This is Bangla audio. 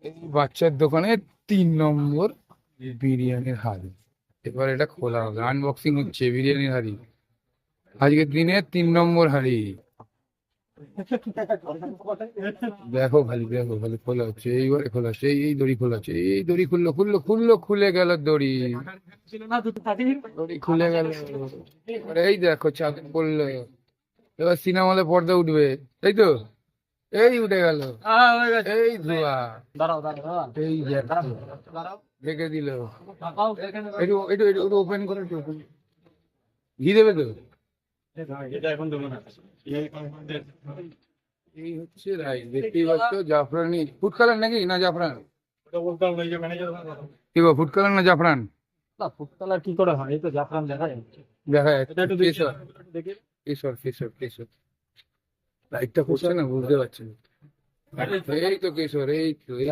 এই বাচ্চার দোকানে 3 নম্বর বিরিয়ানির হাড়ি। এবার এটা খোলা হবে, আনবক্সিং হচ্ছে বিরিয়ানির হাড়ি। আজকের দিনে 3 নম্বর হাড়ি। দেখো খালি, দেখো খালি খোলা হচ্ছে, এইবারে খোলা হচ্ছে, এই দড়ি খোলা হচ্ছে, এই দড়ি খুললো খুললো খুললো, খুলে গেল দড়ি। দড়ি খুলে গেল। এবারে এই দেখো চাদর পড়লো। এবার সিনেমা হলে পর্দা উঠবে, তাই তো? এই উঠে গেল, এই ধোয়া, এই দেখো, ঢেকে দিল। একটু একটু একটু ওপেন করে, একটু open। ঘি দেবে তো? এই হচ্ছে রাইস, দেখতেই পাচ্ছ, জাফরানি ফুড কালার নাকি না জাফরান? কি গো, ফুড কালার না জাফরান? না, ফুড কালার কি করে হয়? এই তো জাফরান দেখা যাচ্ছে। দেখা এটা যাচ্ছে একটু কেশর, দেখি। কেশর কেশর কেশর। লাইটটা পড়ছে না, বুঝতে পারছি না। এই তো কেশর, এই তো এই